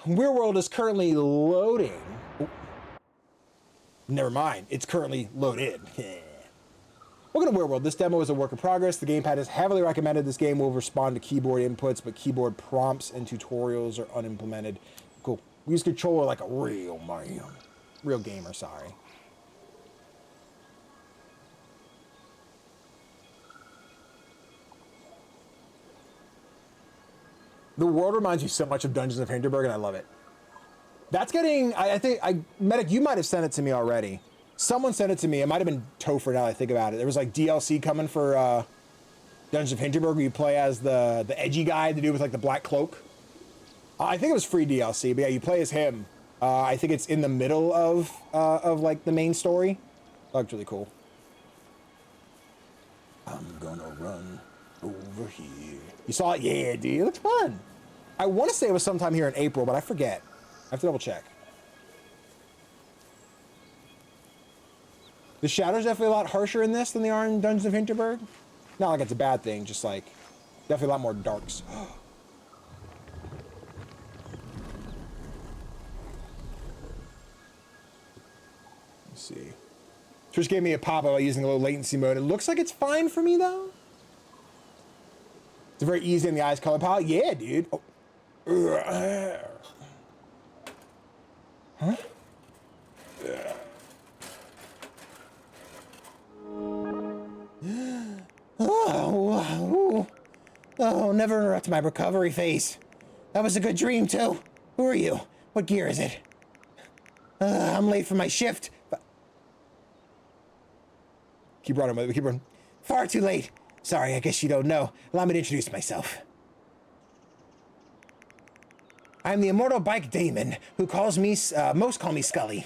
Real World is currently loading. Oh, never mind, it's currently loaded. Welcome to Real World. This demo is a work in progress. The gamepad is heavily recommended. This game will respond to keyboard inputs, but keyboard prompts and tutorials are unimplemented. Cool. We use controller like a real man. Real gamer, sorry. The world reminds you so much of Dungeons of Hinterberg, and I love it. That's getting, I think, Medic, you might have sent it to me already. Someone sent it to me. It might have been Topher now that I think about it. There was like DLC coming for Dungeons of Hinterberg where you play as the edgy guy, the dude with like the black cloak. I think it was free DLC, but yeah, you play as him. I think it's in the middle of like the main story. That looks really cool. I'm gonna run over here. You saw it? Yeah, dude. It looks fun. I want to say it was sometime here in April, but I forget. I have to double check. The shadows definitely a lot harsher in this than they are in Dungeons of Hinterberg. Not like it's a bad thing, just like definitely a lot more darks. Let's see. Twitch gave me a pop about using a low latency mode. It looks like it's fine for me though. It's very easy in the eyes color palette. Yeah, dude. Oh. Huh? Oh, never interrupt my recovery phase. That was a good dream too. Who are you? What gear is it? I'm late for my shift. Keep running, keep running. Far too late. Sorry, I guess you don't know. Allow me to introduce myself. I'm the immortal bike Damon, who most call me Scully.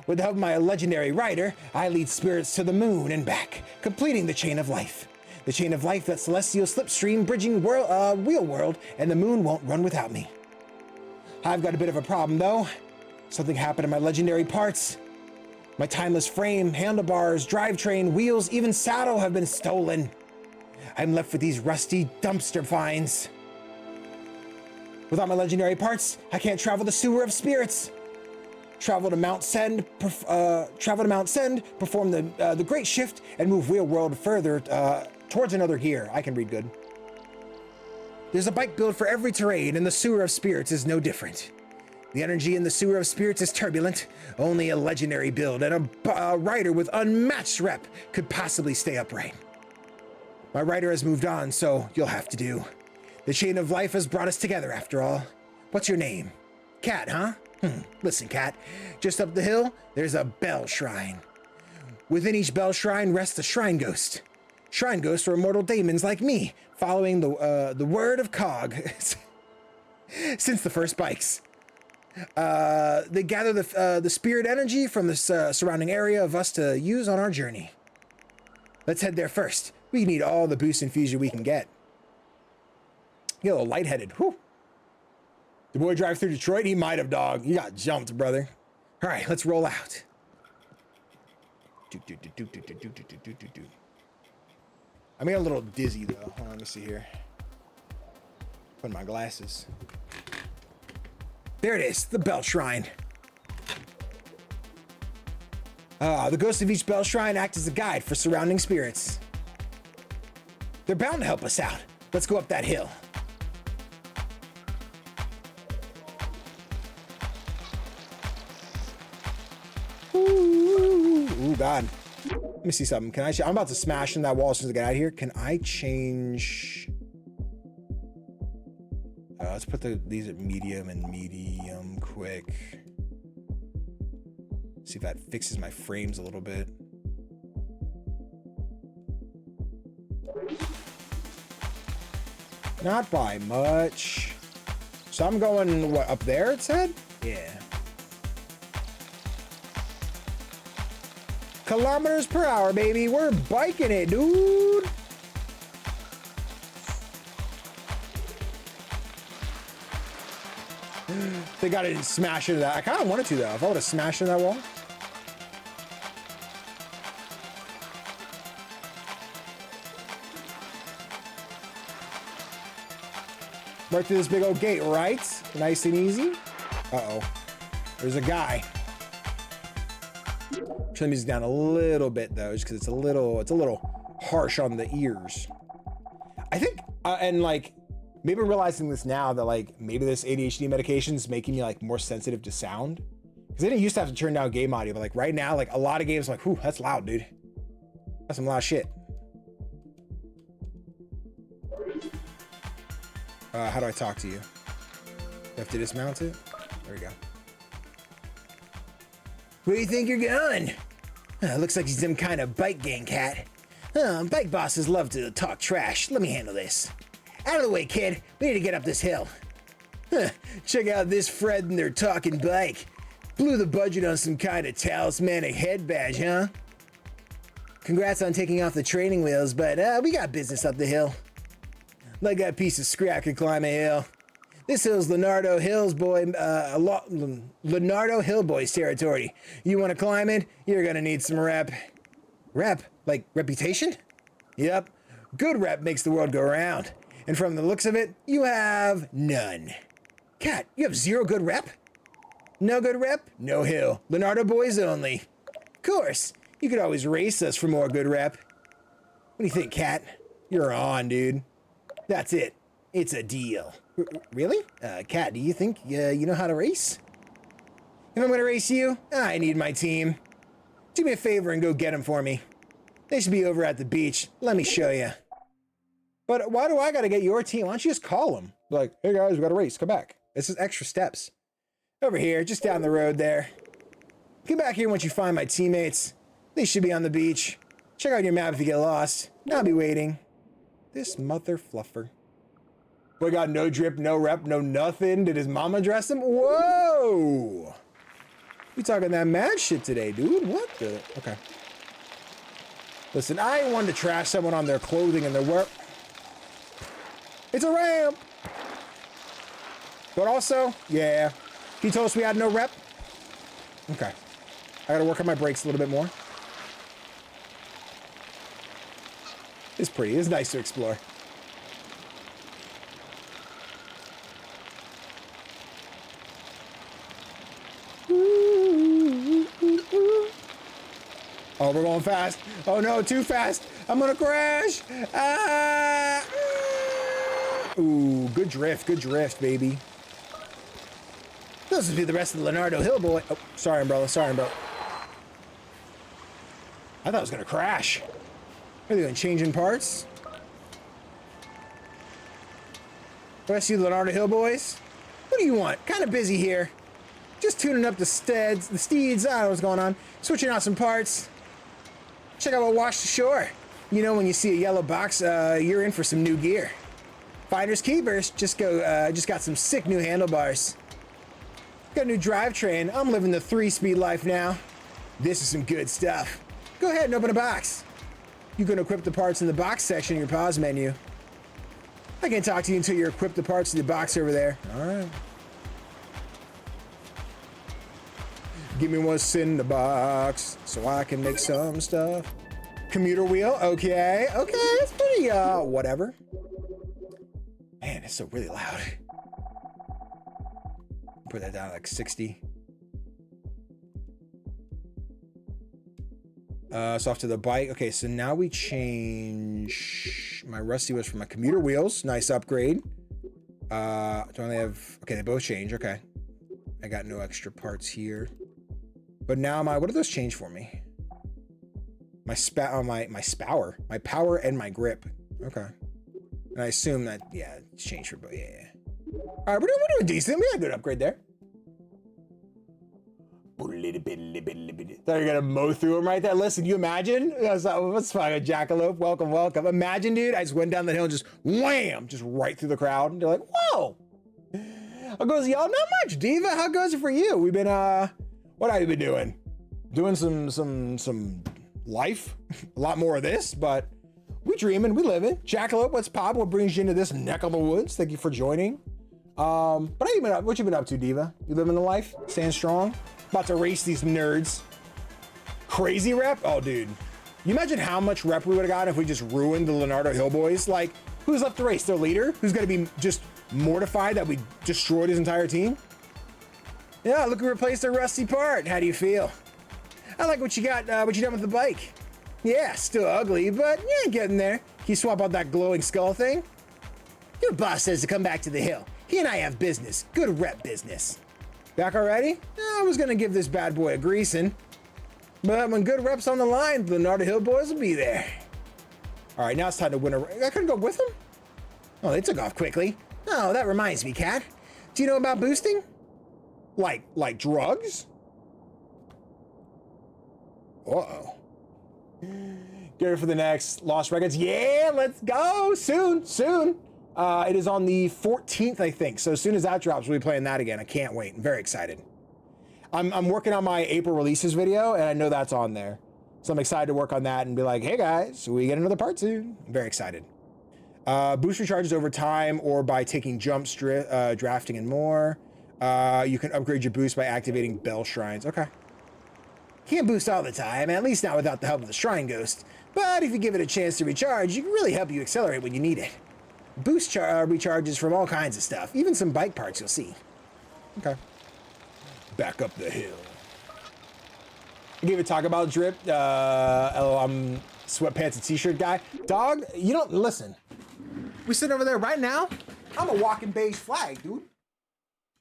With the help of my legendary rider, I lead spirits to the moon and back, completing the chain of life. The chain of life that celestial slipstream bridging wheel world, and the moon won't run without me. I've got a bit of a problem though. Something happened to my legendary parts. My timeless frame, handlebars, drivetrain, wheels, even saddle have been stolen. I'm left with these rusty dumpster finds. Without my legendary parts, I can't travel the sewer of spirits. Travel to Mount Send, perform the great shift, and move Wheel World further towards another gear. I can read good. There's a bike build for every terrain, and the sewer of spirits is no different. The energy in the sewer of spirits is turbulent. Only a legendary build and a rider with unmatched rep could possibly stay upright. My rider has moved on, so you'll have to do. The chain of life has brought us together after all. What's your name? Cat, huh? Listen, Cat. Just up the hill, there's a bell shrine. Within each bell shrine rests a shrine ghost. Shrine ghosts are immortal daemons like me, following the word of Cog since the first bikes. They gather the spirit energy from the surrounding area of us to use on our journey. Let's head there first. We need all the boost and fusion we can get. Get a little lightheaded. Whew. The boy drive through Detroit? He might have, dog. You got jumped, brother. All right, let's roll out. I'm getting a little dizzy, though. Hold on, let me see here. Put my glasses. There it is, the Bell Shrine. The ghosts of each Bell Shrine act as a guide for surrounding spirits. They're bound to help us out. Let's go up that hill. Ooh, God. Let me see something. Can I? I'm about to smash in that wall as soon as I get out of here. Can I change? Let's put these at medium and medium quick. See if that fixes my frames a little bit. Not by much. So I'm going, what, up there it said? Yeah. Kilometers per hour, baby. We're biking it, dude. They got to smash into that. I kind of wanted to, though. If I would have smashed into that wall. Right through this big old gate, right? Nice and easy. Uh-oh. There's a guy. Turn the music down a little bit though, just because it's a little harsh on the ears. I think, and like, maybe I'm realizing this now that like, maybe this ADHD medication is making me like more sensitive to sound. Because I didn't used to have to turn down game audio, but like right now, like a lot of games, I'm like, whew, that's loud, dude. That's some loud shit. How do I talk to you? You have to dismount it? There we go. Where do you think you're going? Looks like he's some kind of bike gang cat. Bike bosses love to talk trash. Let me handle this. Out of the way, kid. We need to get up this hill. Check out this Fred and their talking bike. Blew the budget on some kind of talismanic head badge, huh? Congrats on taking off the training wheels, but we got business up the hill. Like that piece of scrap could climb a hill. This hill's Leonardo Hills boy, Leonardo Hill boys territory. You want to climb it? You're gonna need some rep. Rep? Like reputation? Yep. Good rep makes the world go round. And from the looks of it, you have none. Cat, you have 0 good rep? No good rep? No hill. Leonardo boys only. Of course. You could always race us for more good rep. What do you think, Cat? You're on, dude. That's it. It's a deal. Really? Cat, do you think you know how to race? If I'm gonna race you, I need my team. Do me a favor and go get them for me. They should be over at the beach. Let me show you. But why do I gotta get your team? Why don't you just call them? Like, hey guys, we got a race. Come back. This is extra steps. Over here, just down the road there. Get back here once you find my teammates. They should be on the beach. Check out your map if you get lost. I'll be waiting. This mother fluffer. Boy got no drip, no rep, no nothing. Did his mama dress him? Whoa! We talking that mad shit today, dude. What the? Okay. Listen, I ain't one to trash someone on their clothing and their work. It's a ramp! But also, yeah. He told us we had no rep. Okay. I gotta work on my brakes a little bit more. It's pretty. It's nice to explore. Oh, we're going fast. Oh no, too fast. I'm gonna crash. Ah! Ooh, good drift, baby. This will be the rest of the Leonardo Hill boy. Oh, sorry, umbrella. Sorry, umbrella. I thought I was gonna crash. Are they doing changing parts? Rest of you Leonardo Hill boys. What do you want? Kind of busy here. Just tuning up the steeds. I don't know what's going on. Switching out some parts. Check out what washed ashore. You know, when you see a yellow box, you're in for some new gear. Finders keepers. Just got some sick new handlebars. Got a new drivetrain. I'm living the 3-speed life now. This is some good stuff. Go ahead and open a box. You can equip the parts in the box section in your pause menu. I can't talk to you until you equip the parts in the box over there. All right. Give me what's in the box so I can make some stuff. Commuter wheel. Okay. Okay. It's pretty, whatever. Man, it's so really loud. Put that down to like 60. So off to the bike. Okay, so now we change. My rusty was for my commuter wheels. Nice upgrade. Do I only have? Okay, they both change. Okay, I got no extra parts here. But now what do those change for me? My my power and my grip. Okay, and I assume that it's changed for both. Yeah. All right, we're doing decent. We had a good upgrade there. Thought you're gonna mow through them right there. Listen, you imagine? What's fucking jackalope? Welcome, welcome. Imagine, dude. I just went down the hill and just wham, just right through the crowd. And they're like, whoa. How goes y'all? Not much, Diva. How goes it for you? We've been what have you been doing? Doing some life. A lot more of this, but we dreaming, we living. Jackalope, what's pop? What brings you into this neck of the woods? Thank you for joining. But what you been up to, Diva? You living the life? Staying strong? About to race these nerds. Crazy rep? Oh, dude. You imagine how much rep we would have gotten if we just ruined the Leonardo Hill boys? Like, who's left to race? Their leader? Who's gonna be just mortified that we destroyed his entire team. Yeah, look who replaced a rusty part. How do you feel? I like what you got, what you done with the bike. Yeah, still ugly, but yeah, getting there. Can you swap out that glowing skull thing? Your boss says to come back to the hill. He and I have business, good rep business. Back already? I was gonna give this bad boy a greasing, but when good rep's on the line, the Narda Hill boys will be there. All right, now it's time to win a. I couldn't go with them? Oh, they took off quickly. Oh, that reminds me, Cat. Do you know about boosting? Like drugs? Uh-oh. Get ready for the next Lost Records. Yeah, let's go soon. It is on the 14th, I think. So as soon as that drops, we'll be playing that again. I can't wait. I'm very excited. I'm working on my April releases video, and I know that's on there. So I'm excited to work on that and be like, hey guys, we get another part soon. I'm very excited. Boost recharges over time or by taking jumps, drafting, and more. You can upgrade your boost by activating bell shrines. Okay. Can't boost all the time, at least not without the help of the shrine ghost. But if you give it a chance to recharge, it can really help you accelerate when you need it. Boost recharges from all kinds of stuff, even some bike parts you'll see. Okay. Back up the hill. I gave a talk about drip. I'm sweatpants and t-shirt guy. Dog, you don't listen. We sitting over there right now. I'm a walking beige flag, dude.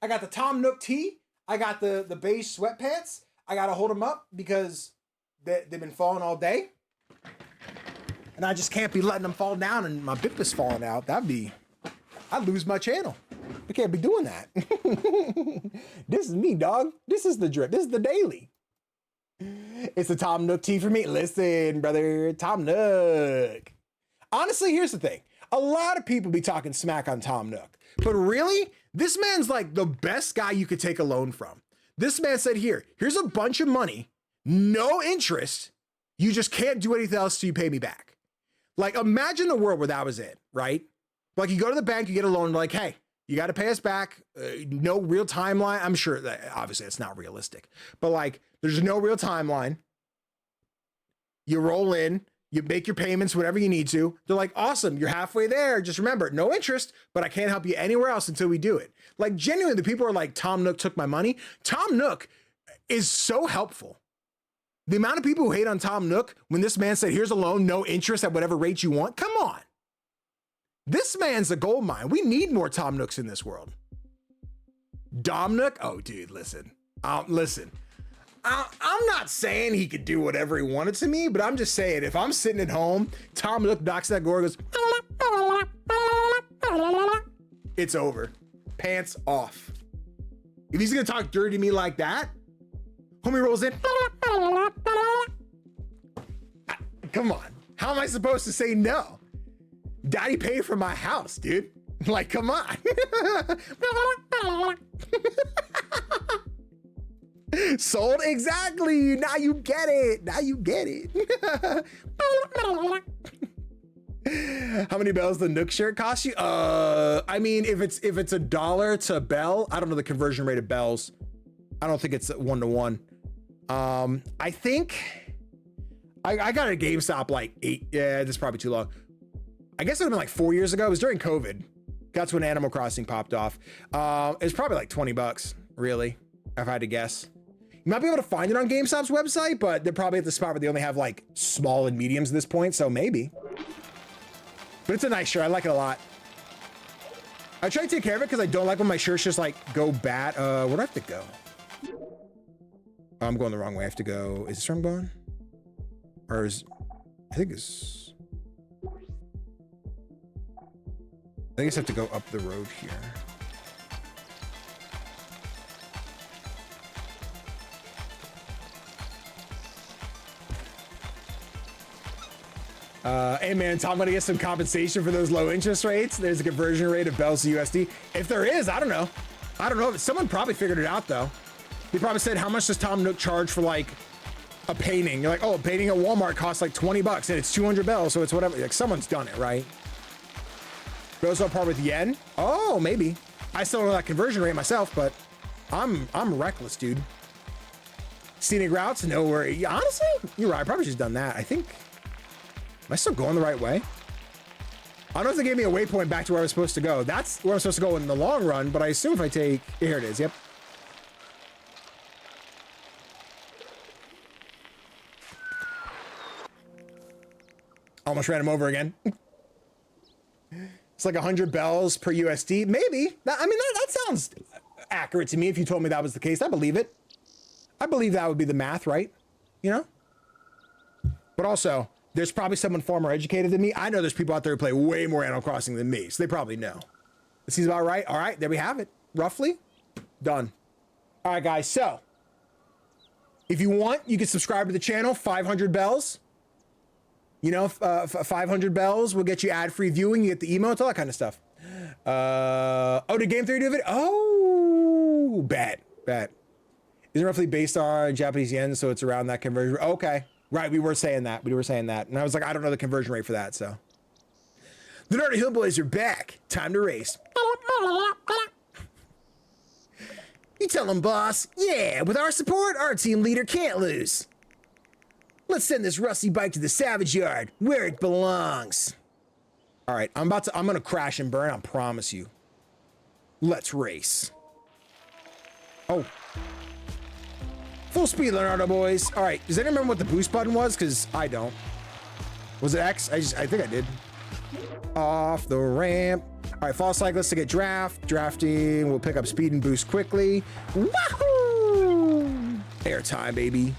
I got the Tom Nook tee. I got the beige sweatpants. I gotta hold them up because they've been falling all day. And I just can't be letting them fall down and my bip is falling out. I'd lose my channel. I can't be doing that. This is me, dog. This is the drip. This is the daily. It's a Tom Nook tee for me. Listen, brother, Tom Nook. Honestly, here's the thing. A lot of people be talking smack on Tom Nook, but really, this man's like the best guy you could take a loan from. This man said, here's a bunch of money, no interest. You just can't do anything else till you pay me back. Like, imagine a world where that was it, right? Like, you go to the bank, you get a loan, like, hey, you got to pay us back. No real timeline. I'm sure that obviously it's not realistic, but like, there's no real timeline. You roll in, you make your payments, whatever you need to. They're like, awesome, you're halfway there. Just remember, no interest, but I can't help you anywhere else until we do it. Like, genuinely, the people are like, Tom Nook took my money. Tom Nook is so helpful. The amount of people who hate on Tom Nook when this man said, here's a loan, no interest at whatever rate you want. Come on. This man's a gold mine. We need more Tom Nooks in this world. Dom Nook? Oh, dude, listen. Listen. I'm not saying he could do whatever he wanted to me, but I'm just saying, if I'm sitting at home, Tom Nook knocks that door, goes, it's over. Pants off. If he's gonna talk dirty to me like that, homie rolls in. Come on. How am I supposed to say no? Daddy paid for my house, dude. Like, come on. Sold? Exactly. Now you get it. Now you get it. How many bells the Nook shirt cost you? I mean, if it's $1 to bell, I don't know the conversion rate of bells. I don't think it's 1-to-1. I think I got it at GameStop like 8. Yeah, that's probably too long. I guess it would have been like 4 years ago. It was during COVID. That's when Animal Crossing popped off. It was probably like $20, really, if I had to guess. You might be able to find it on GameStop's website, but they're probably at the spot where they only have like small and mediums at this point, so maybe. But it's a nice shirt. I like it a lot. I try to take care of it because I don't like when my shirts just like go bad. Where do I have to go? Oh, I'm going the wrong way. I have to go. Is this where I'm going? Or is... I think I just have to go up the road here. Hey man, Tom, I'm gonna get some compensation for those low interest rates. There's a conversion rate of bells to USD. If there is, I don't know. I don't know. Someone probably figured it out though. They probably said, how much does Tom Nook charge for like a painting? You're like, oh, a painting at Walmart costs like 20 bucks and it's 200 bells. So it's whatever. Like someone's done it, right? Goes on par with yen. Oh, maybe. I still don't know that conversion rate myself, but I'm reckless, dude. Scenic routes, no worry. Honestly, you're right. I probably just done that. I think, am I still going the right way? I don't know if they gave me a waypoint back to where I was supposed to go. That's where I'm supposed to go in the long run, but I assume if I take... Here it is, yep. Almost ran him over again. It's like 100 bells per USD. Maybe. I mean, that sounds accurate to me if you told me that was the case. I believe it. I believe that would be the math, right? You know? But also, there's probably someone far more educated than me. I know there's people out there who play way more Animal Crossing than me, so they probably know. This seems about right. All right, there we have it. Roughly. Done. All right, guys. So, if you want, you can subscribe to the channel. 500 bells. You know, 500 bells will get you ad-free viewing. You get the emotes, all that kind of stuff. Oh, did Game Theory do it? Oh, bet. Is it roughly based on Japanese yen, so it's around that conversion? Okay, right, we were saying that. And I was like, I don't know the conversion rate for that, so. The Nerdy Hillboys are back. Time to race. You tell them, boss. Yeah, with our support, our team leader can't lose. Let's send this rusty bike to the salvage yard, where it belongs. All right, I'm gonna crash and burn, I promise you. Let's race. Oh. Full speed, Leonardo boys. All right, does anyone remember what the boost button was? Because I don't. Was it X? I think I did. Off the ramp. All right, fall cyclist to get drafting. We'll pick up speed and boost quickly. Wahoo! Airtime, baby.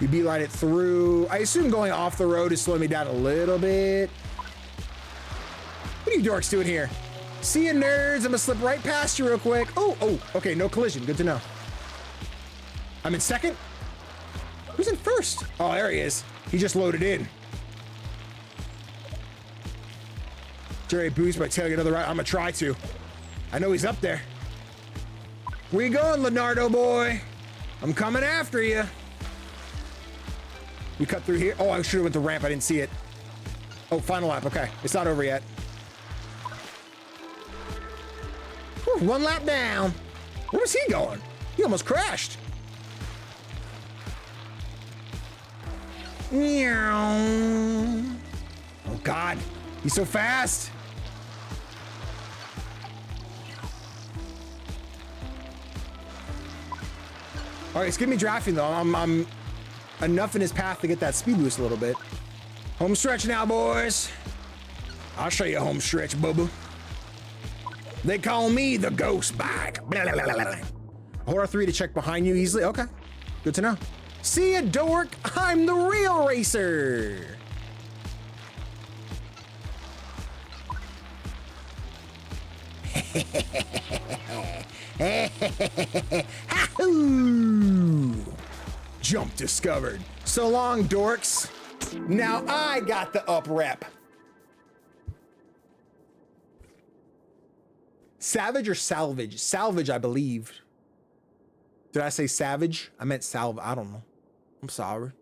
We beeline it through. I assume going off the road is slowing me down a little bit. What are you dorks doing here? See you, nerds. I'm gonna slip right past you real quick. Oh, okay, no collision. Good to know. I'm in second? Who's in first? Oh, there he is. He just loaded in. Jerry boost by tailing another right. I'm gonna try to. I know he's up there. Where you going, Leonardo boy? I'm coming after you. We cut through here. Oh, I should have went the ramp. I didn't see it. Oh, final lap. Okay, it's not over yet. Whew, one lap down. Where was he going? He almost crashed. Meow. Oh God, he's so fast. All right, it's giving me drafting though. I'm enough in his path to get that speed boost a little bit. Home stretch now, boys. I'll show you a home stretch, bubba. They call me the ghost bike. Hold R3 to check behind you easily. Okay, good to know. See ya, dork. I'm the real racer. Jump discovered. So long, dorks. Now I got the up rep. Savage or salvage? Salvage, I believe. Did I say savage? I meant salve. I don't know. I'm sorry.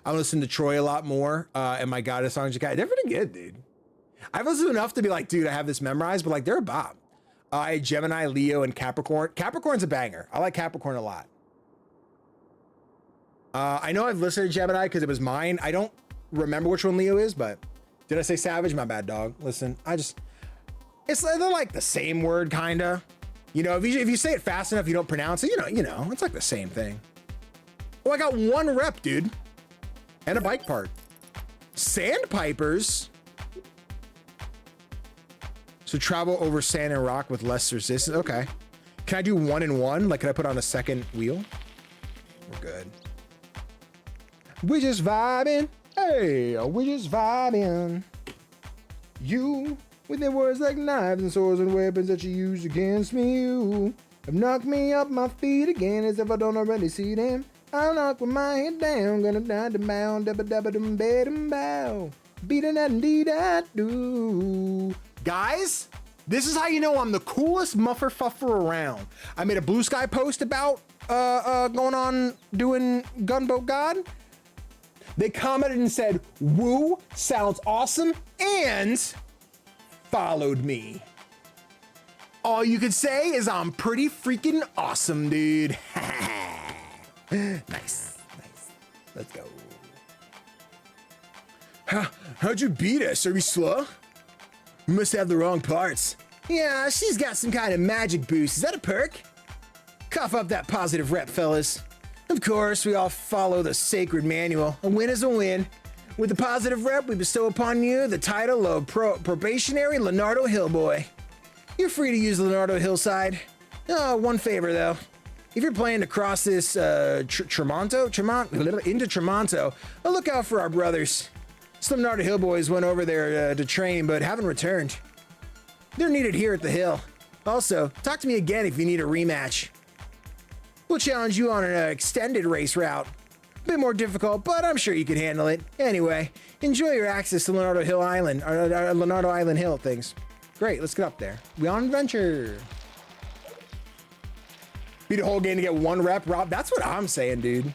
I listen to Troy a lot more, and my God, the songs you got. They're pretty good, dude. I've listened enough to be like, dude, I have this memorized, but like, they're a bop. I had Gemini, Leo, and Capricorn. Capricorn's a banger. I like Capricorn a lot. I know I've listened to Gemini because it was mine. I don't remember which one Leo is, but did I say savage? My bad, dog. Listen, they're like the same word, kinda. You know, if you say it fast enough, you don't pronounce it. You know, it's like the same thing. Oh, I got one rep, dude, and a bike part. Sandpipers. So travel over sand and rock with less resistance. Okay. Can I do 1 and 1? Like, can I put on a second wheel? We're good. We just vibing. Hey, we just vibing. You, with your words like knives and swords and weapons that you use against me, you have knocked me up my feet again as if I don't already see them. I'll knock with my head down, gonna die to bow, dabba dabba dum bed and bow. Beating that indeed I do. Guys, this is how you know I'm the coolest muffer fuffer around. I made a Blue Sky post about going on doing Gunboat God. They commented and said, woo, sounds awesome, and followed me. All you could say is I'm pretty freaking awesome, dude. Nice. Let's go. How'd you beat us? Are we slow? We must have the wrong parts. Yeah, she's got some kind of magic boost. Is that a perk? Cough up that positive rep, fellas. Of course, we all follow the sacred manual. A win is a win. With the positive rep, we bestow upon you the title of probationary Leonardo Hillboy. You're free to use Leonardo Hillside. Oh, one favor though. If you're planning to cross this into Tremonto, look out for our brothers. Some Leonardo Hillboys went over there to train, but haven't returned. They're needed here at the Hill. Also, talk to me again if you need a rematch. We'll challenge you on an extended race route. A bit more difficult, but I'm sure you can handle it. Anyway, enjoy your access to Leonardo Hill Island, or Leonardo Island Hill things. Great, let's get up there. We on adventure. Beat a whole game to get one rep, Rob. That's what I'm saying, dude.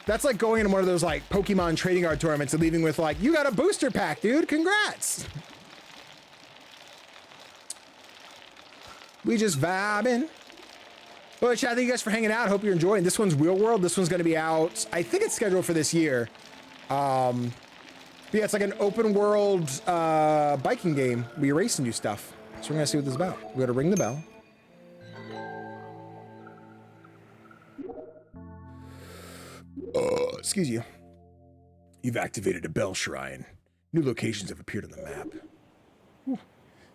That's like going into one of those like Pokemon trading card tournaments and leaving with like, you got a booster pack, dude. Congrats. We just vibing. Well, chat, thank you guys for hanging out. Hope you're enjoying. This one's Real World. This one's going to be out. I think it's scheduled for this year. Yeah, it's like an open world biking game. We race and do stuff. So we're going to see what this is about. We're going to ring the bell. Excuse you. You've activated a bell shrine. New locations have appeared on the map. Whew.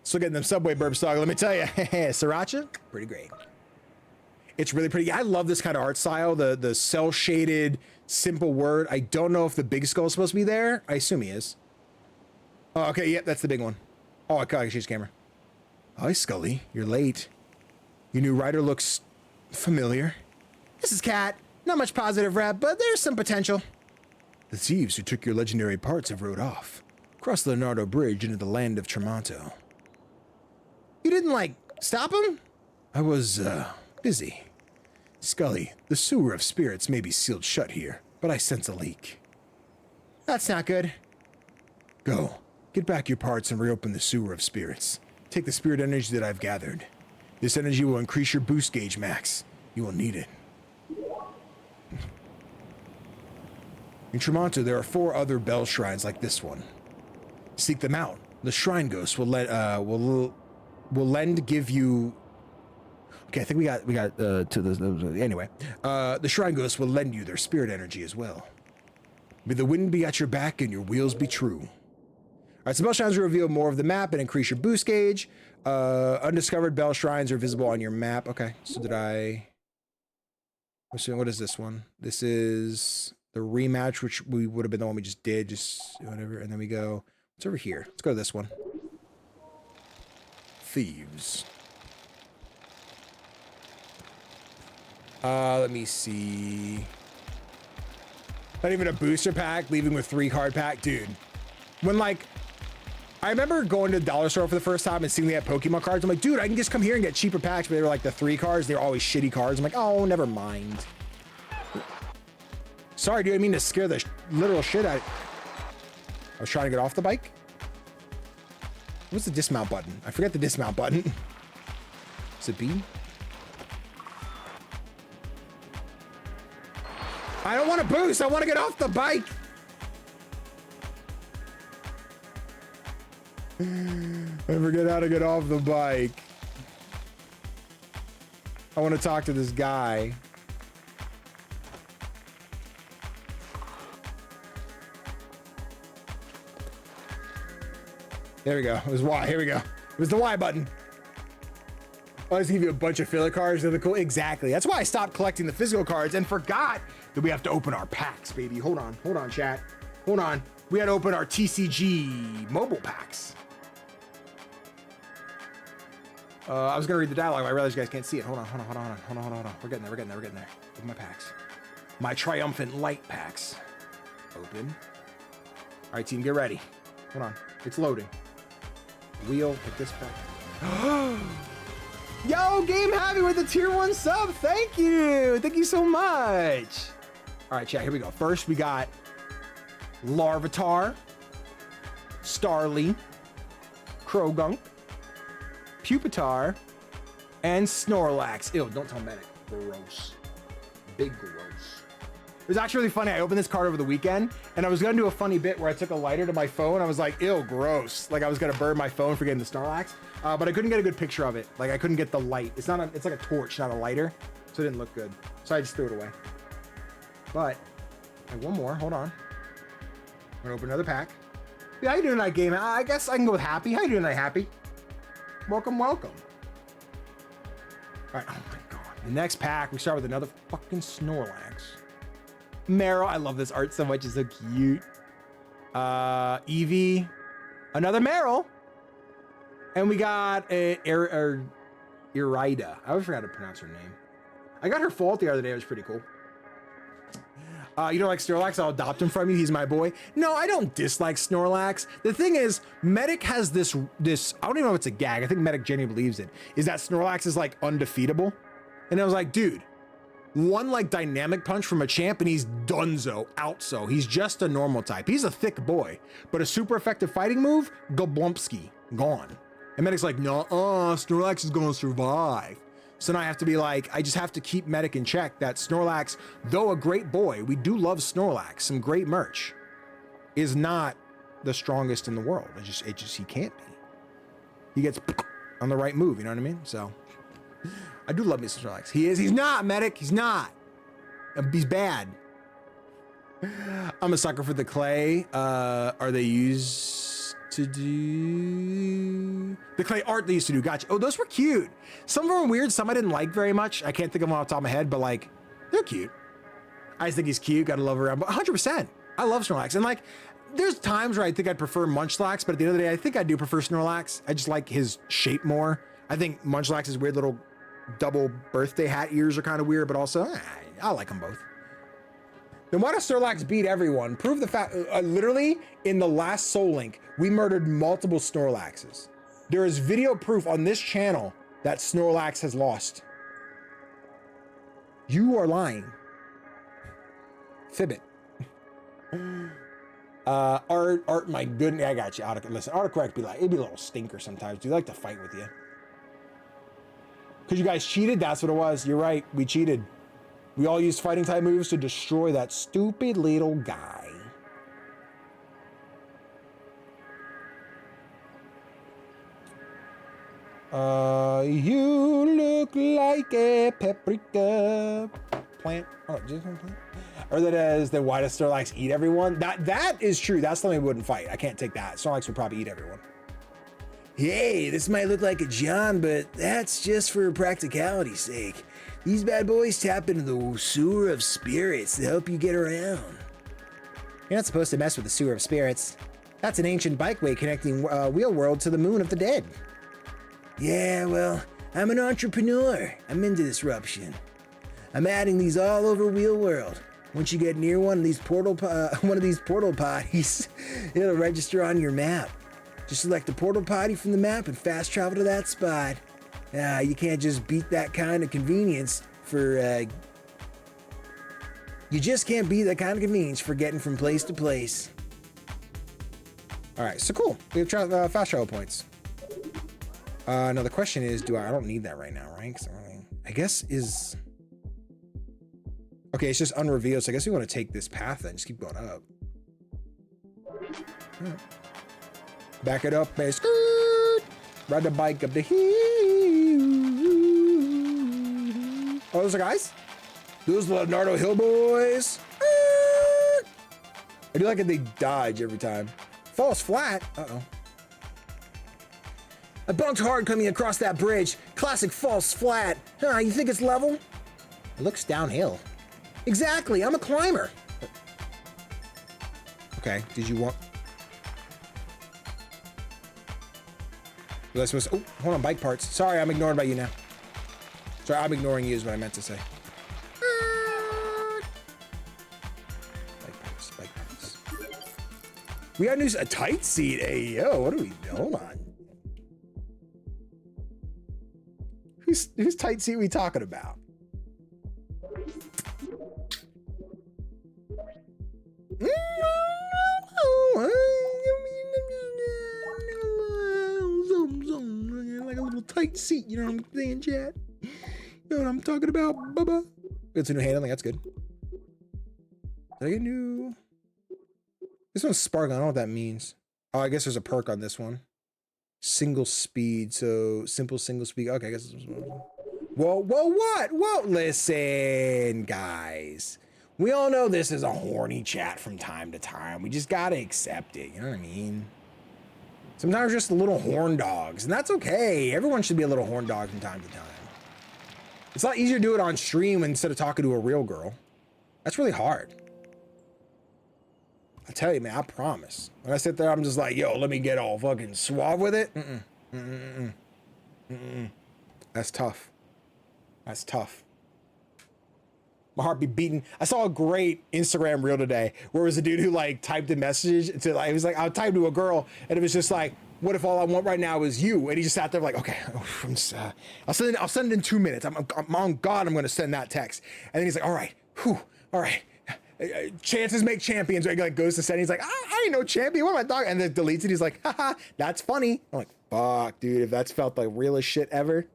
Still getting them subway burps, dog. Let me tell you. Sriracha, pretty great. It's really pretty. I love this kind of art style. The cell shaded, simple word. I don't know if the big skull is supposed to be there. I assume he is. Oh, okay. Yep, that's the big one. Oh, I can change camera. Hi, Scully. You're late. Your new rider looks familiar. This is Kat. Not much positive rep, but there's some potential. The thieves who took your legendary parts have rode off. Crossed the Leonardo Bridge into the land of Tremonto. You didn't, like, stop them? I was, busy. Scully, the sewer of spirits may be sealed shut here, but I sense a leak. That's not good. Go. Get back your parts and reopen the sewer of spirits. Take the spirit energy that I've gathered. This energy will increase your boost gauge max. You will need it. In Tremonto, there are 4 other bell shrines like this one. Seek them out. The shrine ghosts will give you. Okay, I think we got to the anyway. The shrine ghosts will lend you their spirit energy as well. May the wind be at your back and your wheels be true. All right, so bell shrines will reveal more of the map and increase your boost gauge. Undiscovered bell shrines are visible on your map. Okay, so did I? What is this one? This is the rematch, which we would have been the one we just did, just whatever. And then we go, what's over here? Let's go to this one. Thieves. Let me see. Not even a booster pack, leaving with 3 card pack. Dude, when like, I remember going to the dollar store for the first time and seeing they had Pokemon cards. I'm like, dude, I can just come here and get cheaper packs, but they were like the 3 cards. They were always shitty cards. I'm like, oh, never mind. Sorry, dude, I mean to scare the literal shit out of you. I was trying to get off the bike. What's the dismount button? I forget the dismount button. Is it B? I don't want to boost. I want to get off the bike. I forget how to get off the bike. I want to talk to this guy. There we go. It was Y. Here we go. It was the Y button. I'll just give you a bunch of filler cards. They're the cool. Exactly. That's why I stopped collecting the physical cards and forgot that we have to open our packs, baby. Hold on. Hold on, chat. Hold on. We had to open our TCG mobile packs. I was going to read the dialogue, but I realized you guys can't see it. Hold on. We're getting there. Open my packs. My triumphant light packs. Open. All right, team, get ready. Hold on. It's loading. Wheel, hit this back. Yo, Game Happy with the tier 1 sub. Thank you. Thank you so much. All right, chat, here we go. First, we got Larvitar, Starly, Krogunk, Pupitar, and Snorlax. Ew, don't tell Medic. Gross. Big gross. It was actually really funny. I opened this card over the weekend and I was gonna do a funny bit where I took a lighter to my phone. I was like, ew, gross. Like I was gonna burn my phone for getting the Snorlax, but I couldn't get a good picture of it. Like I couldn't get the light. It's like a torch, not a lighter. So it didn't look good. So I just threw it away. But I have one more, hold on. I'm gonna open another pack. Yeah, how you doing tonight, game? I guess I can go with happy. How you doing tonight, happy? Welcome, welcome. All right, oh my God. The next pack, we start with another fucking Snorlax. Meryl, I love this art so much, it's so cute. Eevee, another Meryl. And we got a Irida. I always forgot to pronounce her name. I got her fault the other day, it was pretty cool. You don't like Snorlax? I'll adopt him from you. He's my boy. No, I don't dislike Snorlax. The thing is, Medic has this, I don't even know if it's a gag. I think Medic genuinely believes it, is that Snorlax is like undefeatable. And I was like, dude, one like dynamic punch from a champ and he's donezo, outso. He's just a normal type. He's a thick boy, but a super effective fighting move, Goblumpski, gone. And Medic's like, no, Snorlax is gonna survive. So now I have to be like, I just have to keep Medic in check that Snorlax, though a great boy, we do love Snorlax, some great merch, is not the strongest in the world. He can't be. He gets on the right move, you know what I mean? So I do love Mr. Snorlax. He's not, Medic, he's not. He's bad. I'm a sucker for the clay. Are they used to do the clay art they used to do? Gotcha. Oh, those were cute. Some of them were weird, some I didn't like very much. I can't think of them off the top of my head, but like, they're cute. I just think he's cute, gotta love around, but 100%. I love Snorlax. And like, there's times where I think I'd prefer Munchlax, but at the end of the day, I think I do prefer Snorlax. I just like his shape more. I think Munchlax's weird little double birthday hat ears are kind of weird, but also, I like them both. Then why does Snorlax beat everyone? Prove the fact, literally in the last Soul Link, we murdered multiple Snorlaxes. There is video proof on this channel that Snorlax has lost. You are lying. Fibbit. Art, my goodness, I got you. Listen, autocorrect it'd be a little stinker sometimes. Do you like to fight with you? Because you guys cheated? That's what it was. You're right. We cheated. We all used fighting type moves to destroy that stupid little guy. You look like a paprika plant. Oh, just one plant. Or that as the why does Snorlax eat everyone? That is true. That's something we wouldn't fight. I can't take that. Snorlax would probably eat everyone. Hey, this might look like a John, but that's just for practicality's sake. These bad boys tap into the sewer of spirits to help you get around. You're not supposed to mess with the sewer of spirits. That's an ancient bikeway connecting Wheel World to the moon of the dead. Yeah, well, I'm an entrepreneur. I'm into disruption. I'm adding these all over Wheel World. Once you get near one of these portal potties, it'll register on your map. Just select the portal potty from the map and fast travel to that spot. You can't just beat that kind of convenience for, you just can't beat that kind of convenience for getting from place to place. All right, so cool. We have fast travel points. Now the question is, I don't need that right now, right? I guess is, okay, it's just unrevealed. So I guess we want to take this path then, just keep going up. All right. Back it up, man. Ride the bike up the hill. Oh, those are guys? Those Leonardo Hill boys. I do like it, they dodge every time. Falls flat. Uh-oh. I bumped hard coming across that bridge. Classic false flat. You think it's level? It looks downhill. Exactly, I'm a climber. Okay, did you want... Was I supposed to... Oh, hold on, bike parts. Sorry, I'm ignored by you now. Sorry, I'm ignoring you is what I meant to say. Bike parts. We got a tight seat. Hey, yo, what are we... Hold on. Whose tight seat we talking about? Like a little tight seat, you know what I'm saying, Chad? You know what I'm talking about, Bubba? It's a new handling, that's good. Did I get new? This one's sparkling. I don't know what that means. Oh, I guess there's a perk on this one. Single speed. So simple single speed. Okay, I guess this was. Whoa, whoa, what? Whoa, listen, guys. We all know this is a horny chat from time to time. We just gotta accept it. You know what I mean? Sometimes we're just little horn dogs, and that's okay. Everyone should be a little horn dog from time to time. It's a lot easier to do it on stream instead of talking to a real girl. That's really hard. I tell you, man, I promise. When I sit there, I'm just like, yo, let me get all fucking suave with it. That's tough. That's tough. My heart be beating. I saw a great Instagram reel today where it was a dude who like typed a message to like, he was like, I'll type to a girl, and it was just like, what if all I want right now is you? And he just sat there like, okay, I'll send it in 2 minutes. I'm on God, I'm going to send that text. And then he's like, all right, whew, all right. Chances make champions. Right? He like goes to send. He's like, I ain't no champion. What am I talking? And then deletes it. He's like, haha, that's funny. I'm like, fuck, dude. If that's felt like realest shit ever.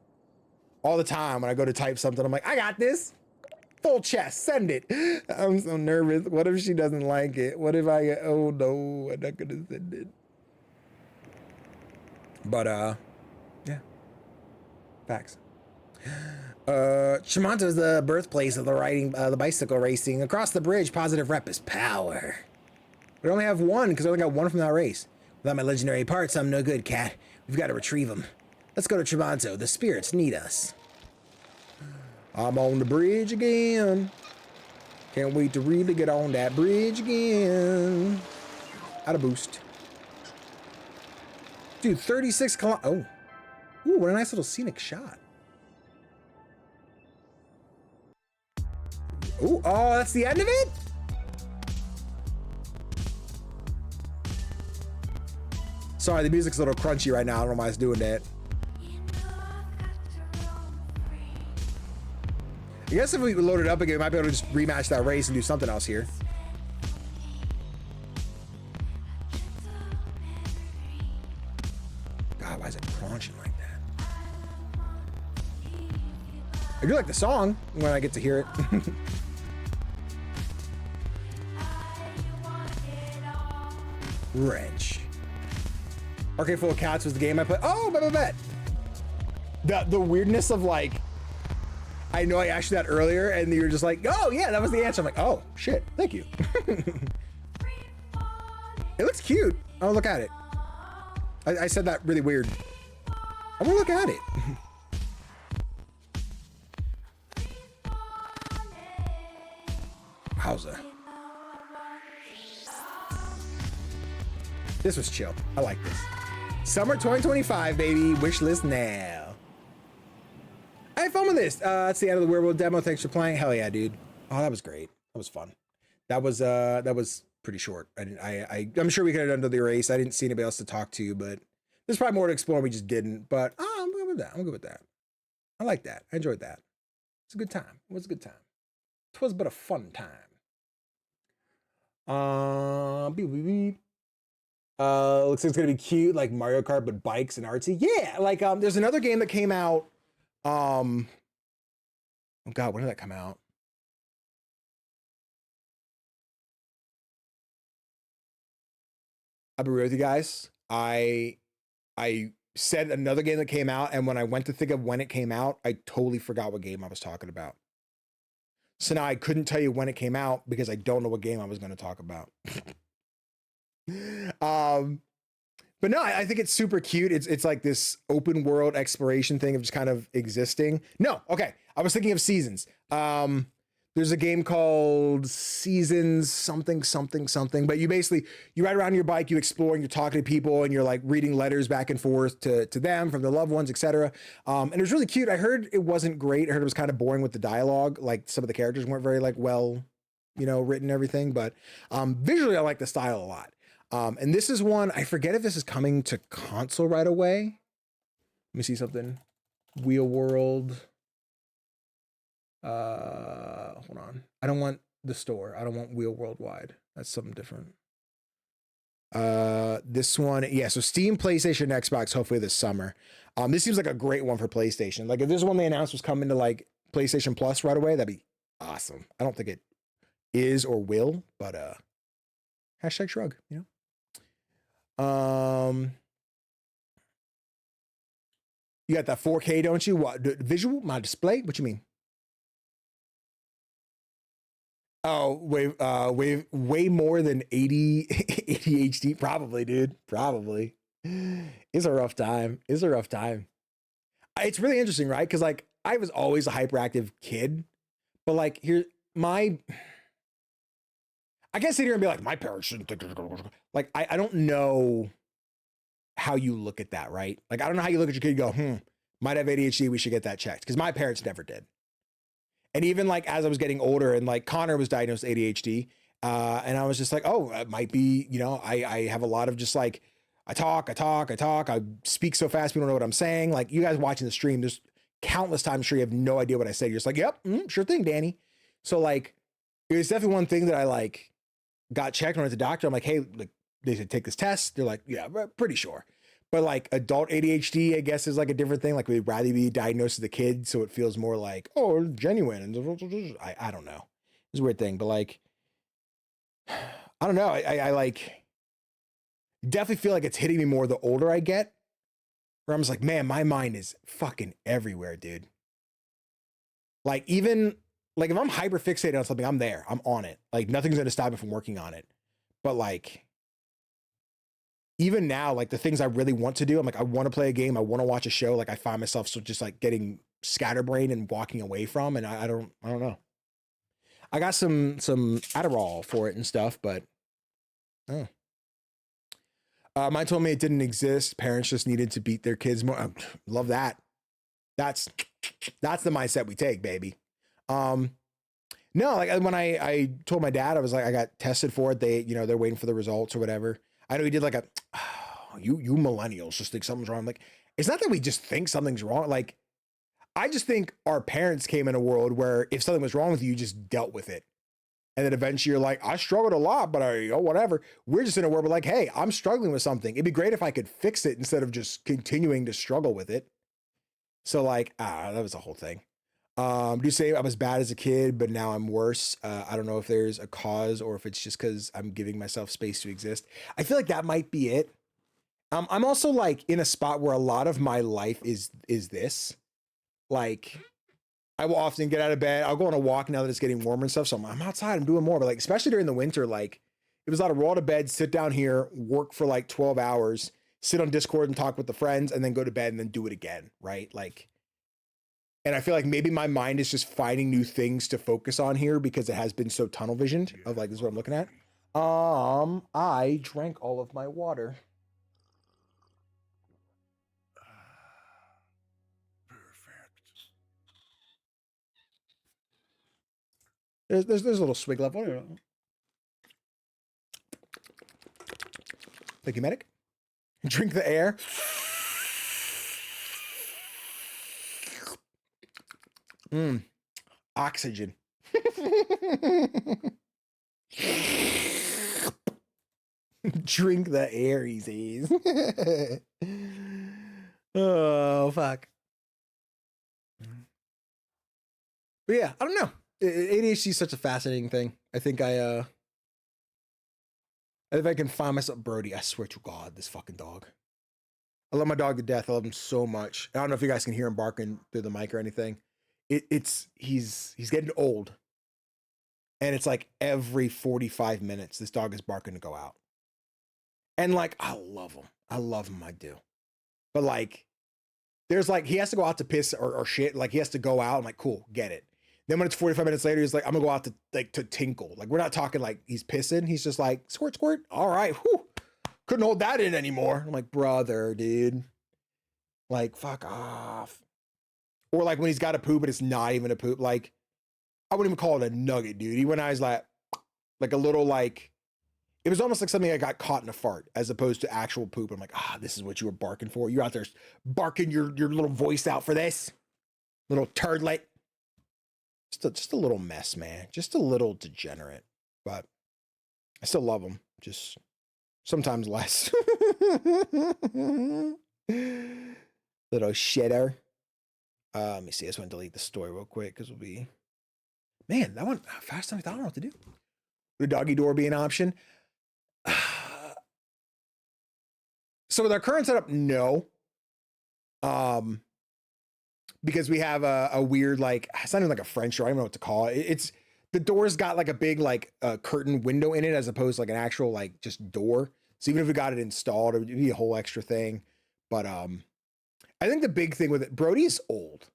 All the time when I go to type something, I'm like, I got this. Full chest, send it. I'm so nervous. What if she doesn't like it? What if I get, oh no, I'm not gonna send it. But yeah. Facts. Chimanto is the birthplace of the bicycle racing. Across the bridge, positive rep is power. We only have one because I only got one from that race. Without my legendary parts, I'm no good, cat. We've got to retrieve them. Let's go to Chimanto. The spirits need us. I'm on the bridge again. Can't wait to really get on that bridge again. Out of boost. Dude, 36 kilometers. Oh. Ooh, what a nice little scenic shot. Ooh, oh, that's the end of it? Sorry, the music's a little crunchy right now. I don't know why it's doing that. I guess if we load it up again, we might be able to just rematch that race and do something else here. God, why is it crunching like that? I do like the song when I get to hear it. Wrench. Arcade Full of Cats was the game I played. Oh, bet. The weirdness of like, I know I asked you that earlier and you were just like, oh yeah, that was the answer. I'm like, oh shit, thank you. It looks cute. Oh, look at it. I said that really weird. I want to look at it. Wowza. This was chill. I like this. Summer 2025, baby. Wish list now. I had fun with this. That's the end of the Werewolf demo. Thanks for playing. Hell yeah, dude. Oh, that was great. That was fun. That was pretty short. I'm sure we could have done the race. I didn't see anybody else to talk to, but there's probably more to explore. We just didn't. But I'm good with that. I'm good with that. I like that. I enjoyed that. It's a good time. It was a good time. It was but a fun time. Looks like it's gonna be cute, like Mario Kart, but bikes and artsy. Yeah, like there's another game that came out. Oh God, when did that come out? I'll be real with you guys. I said another game that came out, and when I went to think of when it came out, I totally forgot what game I was talking about. So now I couldn't tell you when it came out because I don't know what game I was going to talk about. But no, I think it's super cute. It's like this open world exploration thing of just kind of existing. No, okay. I was thinking of Seasons. There's a game called Seasons something, but you ride around your bike, you explore, and you're talking to people, and you're like reading letters back and forth to them from their loved ones, etc. And it was really cute. I heard it wasn't great. I heard it was kind of boring with the dialogue. Like some of the characters weren't very like well, written and everything, but visually I like the style a lot. And this is one, I forget if this is coming to console right away. Let me see something. Wheel World. Hold on. I don't want the store. I don't want Wheel Worldwide. That's something different. This one, yeah, so Steam, PlayStation, Xbox, hopefully this summer. This seems like a great one for PlayStation. Like if this one they announced was coming to like PlayStation Plus right away, that'd be awesome. I don't think it is or will, but hashtag shrug, you know. You got that 4K, don't you? What visual? My display? What you mean? Oh, way more than 80 ADHD, probably, dude. Probably. It's a rough time. It's a rough time. It's really interesting, right? Because like I was always a hyperactive kid, but like here, I can't sit here and be like, my parents shouldn't think. Like I don't know how you look at that, right? Like I don't know how you look at your kid and go, might have ADHD, we should get that checked. Because my parents never did. And even like as I was getting older and like Connor was diagnosed with ADHD, and I was just like, oh, it might be, you know, I have a lot of just like, I talk, I speak so fast, people don't know what I'm saying. Like you guys watching the stream, there's countless times sure you have no idea what I say. You're just like, yep, sure thing, Danny. So like, it was definitely one thing that I like got checked when I went to the doctor. I'm like, hey, like they said, take this test. They're like, yeah, pretty sure. But like adult ADHD, I guess, is like a different thing. Like we'd rather be diagnosed as a kid, so it feels more like, oh, genuine. And I don't know. It's a weird thing, but like, I don't know. I like definitely feel like it's hitting me more the older I get. Where I'm just like, man, my mind is fucking everywhere, dude. Like even like if I'm hyper fixated on something, I'm there. I'm on it. Like nothing's gonna stop me from working on it. But like even now, like the things I really want to do, I'm like, I want to play a game, I want to watch a show. Like I find myself so just like getting scatterbrained and walking away from, and I don't know. I got some Adderall for it and stuff, but oh. Mine told me it didn't exist. Parents just needed to beat their kids more. Love that. That's the mindset we take, baby. No, like when I told my dad, I was like, I got tested for it. They, you know, they're waiting for the results or whatever. I know he did like a, oh, you millennials just think something's wrong. Like, it's not that we just think something's wrong. Like, I just think our parents came in a world where if something was wrong with you, you just dealt with it. And then eventually you're like, I struggled a lot, but whatever. We're just in a world where like, hey, I'm struggling with something. It'd be great if I could fix it instead of just continuing to struggle with it. So like, that was the whole thing. Do you say I was bad as a kid, but now I'm worse? I don't know if there's a cause or if it's just because I'm giving myself space to exist. I feel like that might be it. I'm also like in a spot where a lot of my life is this. Like, I will often get out of bed. I'll go on a walk now that it's getting warmer and stuff. So I'm outside, I'm doing more, but like, especially during the winter, like it was a lot of roll out of bed, sit down here, work for like 12 hours, sit on Discord and talk with the friends, and then go to bed and then do it again. Right. Like, and I feel like maybe my mind is just finding new things to focus on here because it has been so tunnel visioned of like, this is what I'm looking at. I drank all of my water. There's a little swig left. Thank you, medic. Drink the air. Oxygen. Drink the air, he says. Oh, fuck. But yeah, I don't know. ADHD is such a fascinating thing. I think if I can find myself, Brody, I swear to God, this fucking dog. I love my dog to death. I love him so much. I don't know if you guys can hear him barking through the mic or anything. He's getting old. And it's like every 45 minutes, this dog is barking to go out. And like, I love him. I do. But like, there's like, he has to go out to piss or shit. Like he has to go out. I'm like, cool, get it. Then when it's 45 minutes later, he's like, I'm gonna go out to like to tinkle. Like we're not talking like he's pissing. He's just like squirt, squirt. All right, whew. Couldn't hold that in anymore. I'm like, brother, dude. Like, fuck off. Or like when he's got a poop, but it's not even a poop. Like, I wouldn't even call it a nugget, dude. He went eyes like a little like, it was almost like something I got caught in a fart as opposed to actual poop. I'm like, this is what you were barking for. You're out there barking your little voice out for this little turdlet. Just a little mess, man. Just a little degenerate, but I still love him. Just sometimes less. Little shitter. Let me see. I just want to delete the story real quick because we'll be Man, that one faster than I thought. I don't know what to do. Would a doggy door be an option? So with our current setup, no. Because we have a weird, like, it's not even like a French door. I don't know what to call it. It's the door's got like a big like curtain window in it as opposed to like an actual like just door. So even if we got it installed, it would be a whole extra thing. But I think the big thing with it, Brody is old.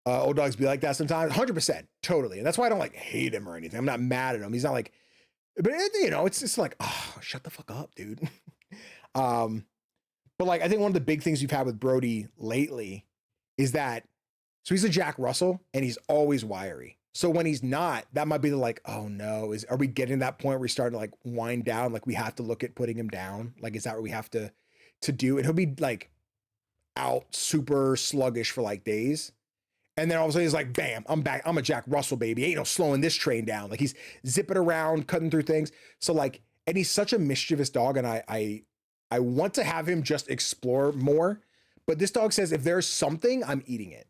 Old dogs be like that sometimes, 100%, totally. And that's why I don't like hate him or anything. I'm not mad at him. He's not like, but you know, it's just like, oh, shut the fuck up, dude. But like, I think one of the big things we've had with Brody lately is that, so he's a Jack Russell and he's always wiry. So when he's not, that might be the like, oh no, are we getting to that point where we're starting to like wind down? Like we have to look at putting him down. Like, is that what we have to do? And he'll be like out super sluggish for like days. And then all of a sudden he's like, bam, I'm back. I'm a Jack Russell, baby. Ain't no slowing this train down. Like he's zipping around, cutting through things. So like, and he's such a mischievous dog. And I want to have him just explore more. But this dog says, if there's something, I'm eating it.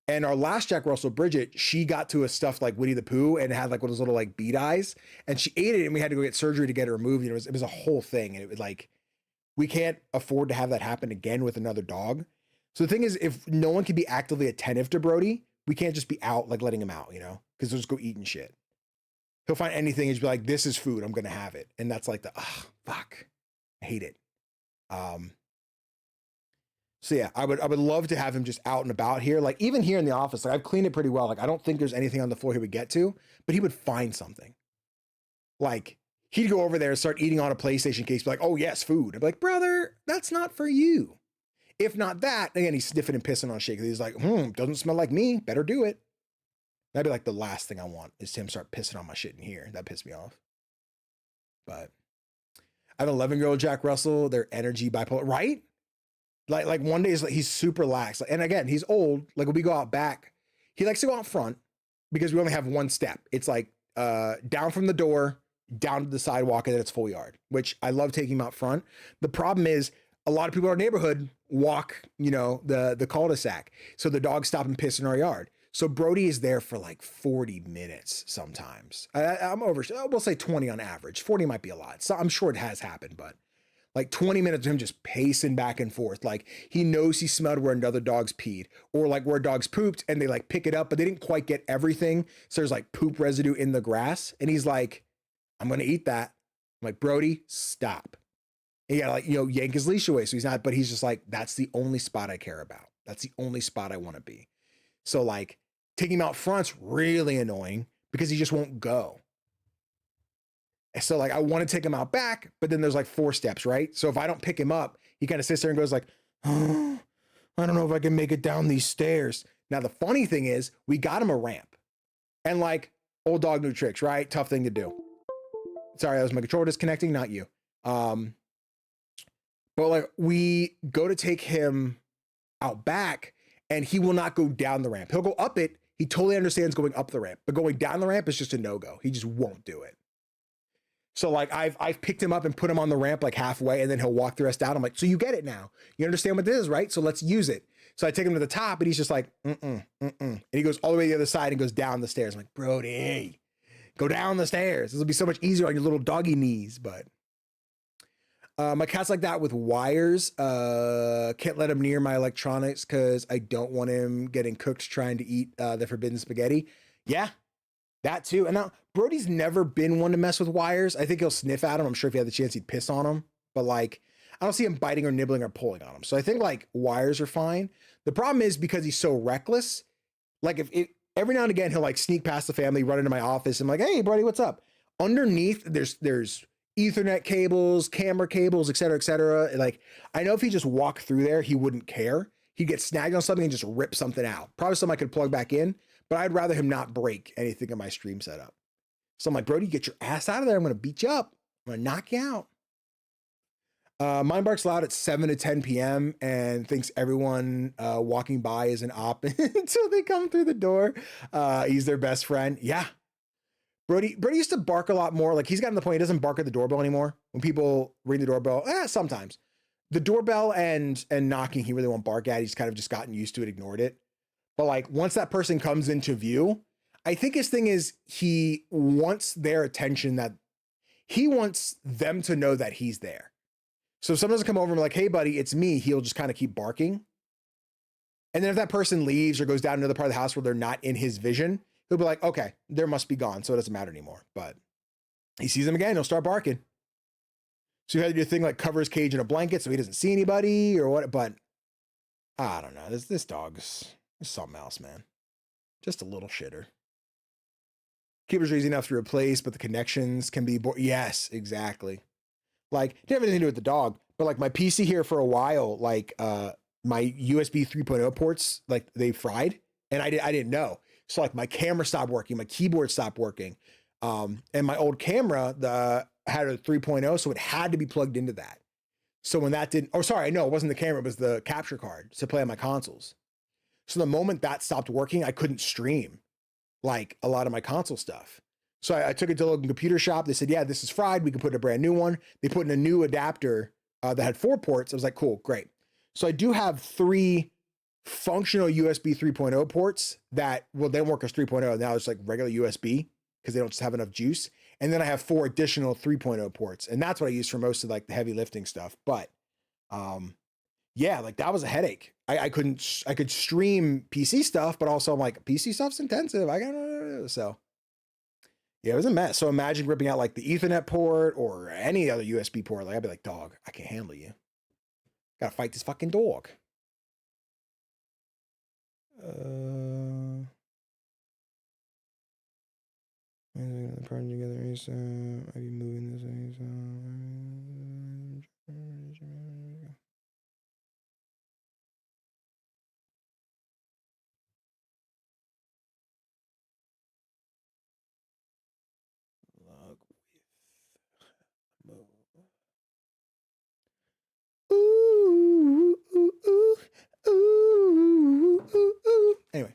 And our last Jack Russell, Bridget, she got to a stuffed like Winnie the Pooh and had like one of those little like bead eyes. And she ate it and we had to go get surgery to get it removed. And it was a whole thing. And it was like, we can't afford to have that happen again with another dog. So the thing is, if no one can be actively attentive to Brody, we can't just be out, like letting him out, you know, because he'll just go eating shit. He'll find anything and just be like, this is food, I'm going to have it. And that's like fuck, I hate it. So yeah, I would love to have him just out and about here. Like even here in the office, like I've cleaned it pretty well. Like I don't think there's anything on the floor he would get to, but he would find something. Like he'd go over there and start eating on a PlayStation case, be like, oh yes, food. I'd be like, brother, that's not for you. If not that, again, he's sniffing and pissing on shit. He's like, doesn't smell like me. Better do it. That'd be like the last thing I want is him start pissing on my shit in here. That pissed me off. But I have an 11-year-old Jack Russell. Their energy bipolar, right? Like one day he's super lax. And again, he's old. Like when we go out back, he likes to go out front because we only have one step. It's like down from the door, down to the sidewalk, and then it's full yard, which I love taking him out front. The problem is a lot of people in our neighborhood walk, you know, the cul-de-sac. So the dogs stop and piss in our yard. So Brody is there for like 40 minutes sometimes. I'm over, we'll say 20 on average. 40 might be a lot. So I'm sure it has happened, but like 20 minutes of him just pacing back and forth. Like he knows he smelled where another dog's peed or like where dogs pooped and they like pick it up, but they didn't quite get everything. So there's like poop residue in the grass. And he's like, I'm going to eat that. I'm like, Brody, stop. And you gotta like, you know, yank his leash away. So he's not, but he's just like, that's the only spot I care about. That's the only spot I want to be. So like taking him out front's really annoying because he just won't go. So like, I want to take him out back, but then there's like 4 steps, right? So if I don't pick him up, he kind of sits there and goes like, oh, I don't know if I can make it down these stairs. Now, the funny thing is we got him a ramp and like old dog, new tricks, right? Tough thing to do. Sorry, that was my controller disconnecting, not you. But like we go to take him out back and he will not go down the ramp. He'll go up it. He totally understands going up the ramp, but going down the ramp is just a no-go. He just won't do it. So like I've picked him up and put him on the ramp like halfway and then he'll walk the rest down. I'm like, so you get it now. You understand what this is, right? So let's use it. So I take him to the top and he's just like, And he goes all the way to the other side and goes down the stairs. I'm like, Brody, go down the stairs. This will be so much easier on your little doggy knees, but my cat's like that with wires. Can't let him near my electronics because I don't want him getting cooked trying to eat the forbidden spaghetti. Yeah, that too. And now Brody's never been one to mess with wires. I think he'll sniff at him. I'm sure if he had the chance, he'd piss on him. But like, I don't see him biting or nibbling or pulling on him. So I think like wires are fine. The problem is because he's so reckless. Like if it, every now and again, he'll like sneak past the family, run into my office. And I'm like, hey, Brody, what's up? Underneath, there's Ethernet cables, camera cables, et cetera, et cetera. Like, I know if he just walked through there, he wouldn't care. He'd get snagged on something and just rip something out. Probably something I could plug back in, but I'd rather him not break anything in my stream setup. So I'm like, Brody, get your ass out of there. I'm going to beat you up. I'm going to knock you out. Mine barks loud at 7 to 10 p.m. and thinks everyone walking by is an op until they come through the door. He's their best friend. Yeah. Brody used to bark a lot more. Like he's gotten to the point he doesn't bark at the doorbell anymore. When people ring the doorbell, sometimes. The doorbell and knocking, he really won't bark at. He's kind of just gotten used to it, ignored it. But like once that person comes into view, I think his thing is he wants their attention, that he wants them to know that he's there. So if someone doesn't come over and be like, hey buddy, it's me, he'll just kind of keep barking. And then if that person leaves or goes down to another part of the house where they're not in his vision, he'll be like, okay, they must be gone, so it doesn't matter anymore. But he sees them again, he'll start barking. So you had to do a thing like cover his cage in a blanket so he doesn't see anybody or what, but I don't know. This dog's something else, man. Just a little shitter. Keepers are easy enough to replace, but the connections can be yes, exactly. Like, it didn't have anything to do with the dog, but like my PC here for a while, like my USB 3.0 ports, like they fried, and I didn't know. So like my camera stopped working, my keyboard stopped working, and my old camera had a 3.0, so it had to be plugged into that. So when that didn't, oh sorry, no, it wasn't the camera, it was the capture card to play on my consoles. So the moment that stopped working, I couldn't stream like a lot of my console stuff. So I took it to a local computer shop. They said, yeah, this is fried. We can put in a brand new one. They put in a new adapter that had 4 ports. I was like, cool, great. So I do have 3 functional USB 3.0 ports that, well, they don't work as 3.0. Now it's like regular USB because they don't just have enough juice. And then I have 4 additional 3.0 ports. And that's what I use for most of like the heavy lifting stuff. But yeah, like that was a headache. I could stream PC stuff, but also I'm like, PC stuff's intensive. I gotta, so yeah, it was a mess. So imagine ripping out like the Ethernet port or any other USB port. Like I'd be like, dog, I can't handle you. Gotta fight this fucking dog. The project together is I'd be moving this. Log with anyway,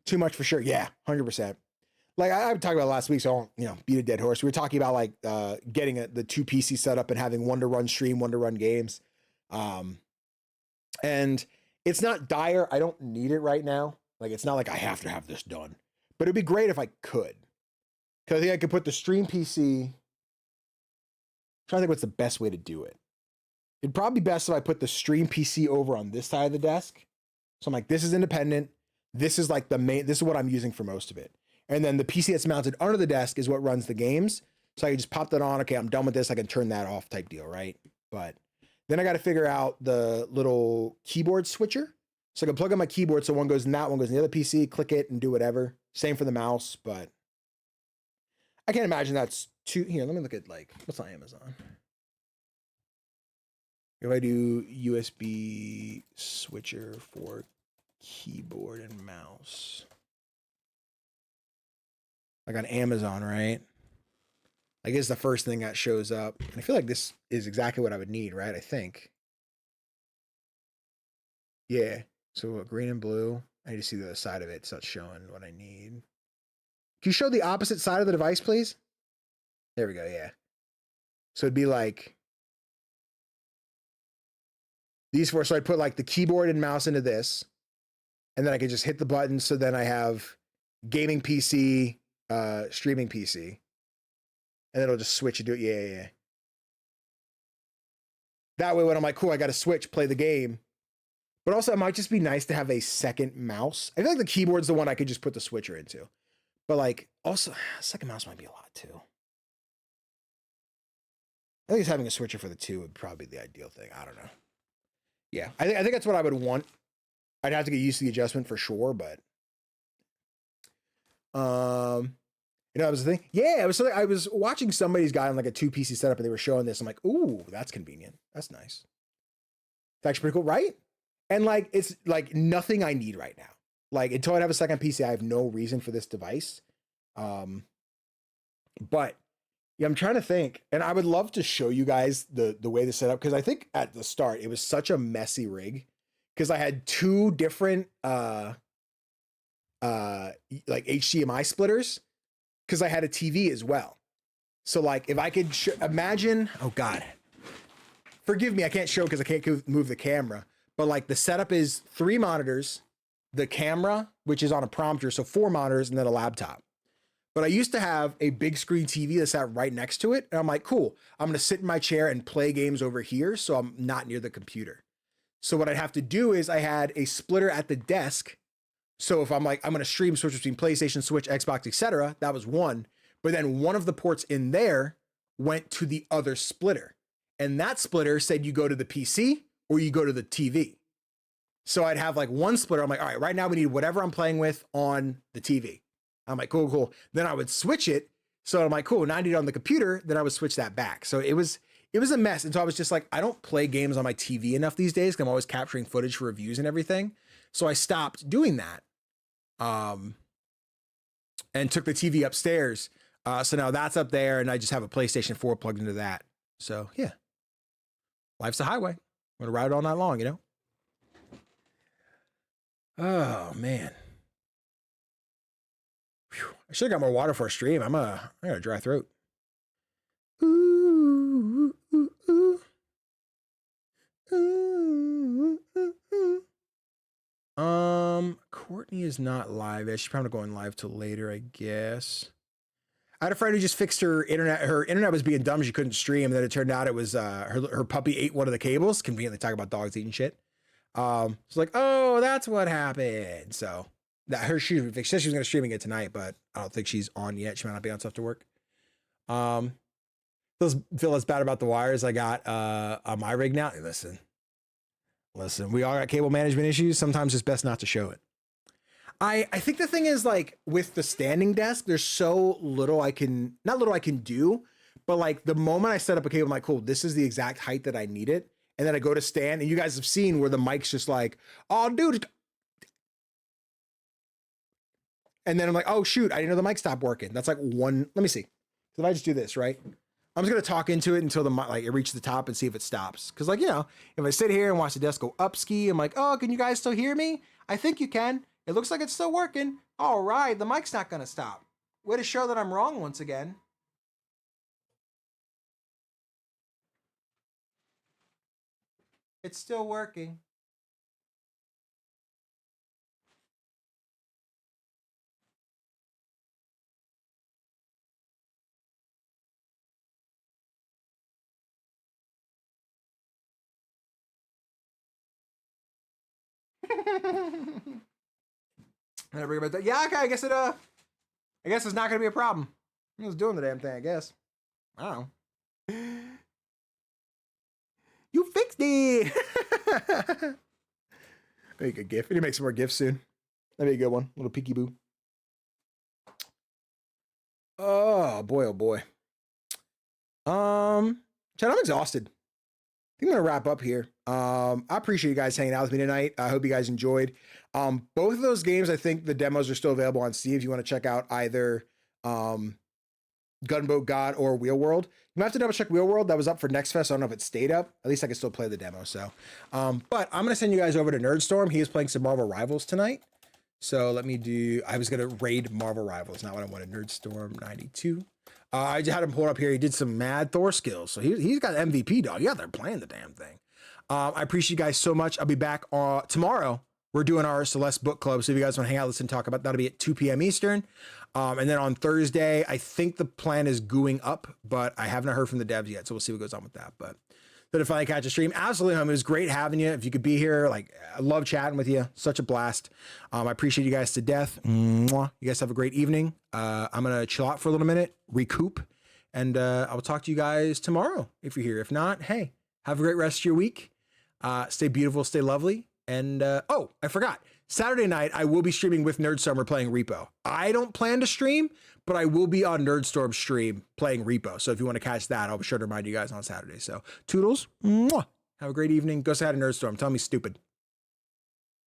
too much for sure. Yeah, 100%. Like I talked about last week, so I won't, beat a dead horse. We were talking about like getting the 2 PC set up and having one to run stream, one to run games. And it's not dire. I don't need it right now. Like it's not like I have to have this done, but it'd be great if I could. Cause I think I could put the stream PC. I'm trying to think what's the best way to do it. It'd probably be best if I put the stream PC over on this side of the desk. So I'm like, this is independent. This is like this is what I'm using for most of it. And then the PC that's mounted under the desk is what runs the games. So I can just pop that on. Okay, I'm done with this. I can turn that off type deal, right? But then I got to figure out the little keyboard switcher. So I can plug in my keyboard so one goes in that, one goes in the other PC, click it and do whatever. Same for the mouse, but I can't imagine that's too, here, let me look at like, what's on Amazon? If I do USB switcher for keyboard and mouse. Like on Amazon, right? I guess the first thing that shows up. And I feel like this is exactly what I would need, right? I think. Yeah. So green and blue. I need to see the other side of it so it's showing what I need. Can you show the opposite side of the device, please? There we go, yeah. So it'd be like these 4. So I'd put like the keyboard and mouse into this. And then I could just hit the button. So then I have gaming PC, streaming PC. And it'll just switch and do it. Yeah. That way when I'm like, cool, I got to switch, play the game. But also it might just be nice to have a second mouse. I feel like the keyboard's the one I could just put the switcher into. But like also second mouse might be a lot too. I think having a switcher for the 2 would probably be the ideal thing. I don't know. Yeah, I think that's what I would want. I'd have to get used to the adjustment for sure, but that was the thing. Yeah, it was something I was watching somebody's guy on like a 2 PC setup and they were showing this. I'm like, ooh, that's convenient. That's nice. It's actually pretty cool, right? And like it's like nothing I need right now. Like until I have a second PC, I have no reason for this device. But yeah, I'm trying to think, and I would love to show you guys the way to set up because I think at the start it was such a messy rig because I had 2 different like HDMI splitters because I had a TV as well. So like if I could imagine, oh God, forgive me, I can't show because I can't move the camera, but like the setup is 3 monitors, the camera, which is on a prompter, so 4 monitors and then a laptop. But I used to have a big screen TV that sat right next to it. And I'm like, cool, I'm going to sit in my chair and play games over here so I'm not near the computer. So what I'd have to do is I had a splitter at the desk. So if I'm like, I'm going to stream, switch between PlayStation, Switch, Xbox, etc., that was one. But then one of the ports in there went to the other splitter. And that splitter said you go to the PC or you go to the TV. So I'd have like one splitter. I'm like, all right, right now we need whatever I'm playing with on the TV. I'm like, cool, cool. Then I would switch it. So I'm like, cool, now I need it on the computer. Then I would switch that back. So it was a mess. And so I was just like, I don't play games on my TV enough these days because I'm always capturing footage for reviews and everything. So I stopped doing that. And took the TV upstairs. So now that's up there and I just have a PlayStation 4 plugged into that. So yeah, life's a highway. I'm gonna ride it all night long, you know? Oh man. Whew. I should have got more water for a stream. I got a dry throat. Ooh, ooh, ooh. Ooh, ooh, ooh. Courtney is not live. She's probably not going live till later, I guess. I had a friend who just fixed her internet. Her internet was being dumb. She couldn't stream. And then it turned out it was her puppy ate one of the cables. Conveniently talk about dogs eating shit. It's like, oh, that's what happened. So that she said she was going to stream again tonight, but I don't think she's on yet. She might not be on stuff to work. Feel less bad about the wires. I got on my rig now. Listen, we all got cable management issues. Sometimes it's best not to show it. I think the thing is, like, with the standing desk, there's so little not little I can do, but like the moment I set up a cable, I'm like, cool, this is the exact height that I need it. And then I go to stand and you guys have seen where the mic's just like, oh dude. And then I'm like, oh shoot, I didn't know the mic stopped working. That's like one, let me see. So if I just do this, right? I'm just gonna talk into it until the mic, like, it reaches the top and see if it stops. Cause like, you know, if I sit here and watch the desk go up ski, I'm like, oh, can you guys still hear me? I think you can. It looks like it's still working. All right, the mic's not gonna stop. Way to show that I'm wrong once again. It's still working. Yeah, okay, I guess it's not gonna be a problem. I was doing the damn thing, I guess. I don't know. You fixed it. Make a GIF. We need to make some more GIFs soon. That'd be a good one. Little peeky boo. Oh boy, oh boy. Chad, I'm exhausted. I think I'm gonna wrap up here. I appreciate you guys hanging out with me tonight. I hope you guys enjoyed. Both of those games, I think the demos are still available on Steam if you want to check out either Gunboat God or Wheel World. You might have to double check Wheel World. That was up for Next Fest. I don't know if it stayed up. At least I can still play the demo. So, but I'm gonna send you guys over to Nerdstorm. He is playing some Marvel Rivals tonight. So let me do. I was gonna raid Marvel Rivals, not what I wanted. Nerdstorm 92. I just had him pulled up here. He did some mad Thor skills. So he's got MVP, dog. Yeah, they're playing the damn thing. I appreciate you guys so much. I'll be back tomorrow. We're doing our Celeste book club. So if you guys want to hang out, listen, talk about that'll be at 2 p.m. Eastern. And then on Thursday, I think the plan is gooing up, but I haven't heard from the devs yet. So we'll see what goes on with that. But to finally catch a stream, absolutely, homie. It was great having you. If you could be here, like, I love chatting with you. Such a blast. I appreciate you guys to death. Mwah. You guys have a great evening. I'm going to chill out for a little minute, recoup, and I will talk to you guys tomorrow if you're here. If not, hey, have a great rest of your week. Stay beautiful, stay lovely. And oh, I forgot. Saturday night, I will be streaming with Nerdstorm. We're playing Repo. I don't plan to stream, but I will be on Nerdstorm's stream playing Repo. So if you want to catch that, I'll be sure to remind you guys on Saturday. So toodles, mwah. Have a great evening. Go say hi to Nerdstorm. Tell me stupid.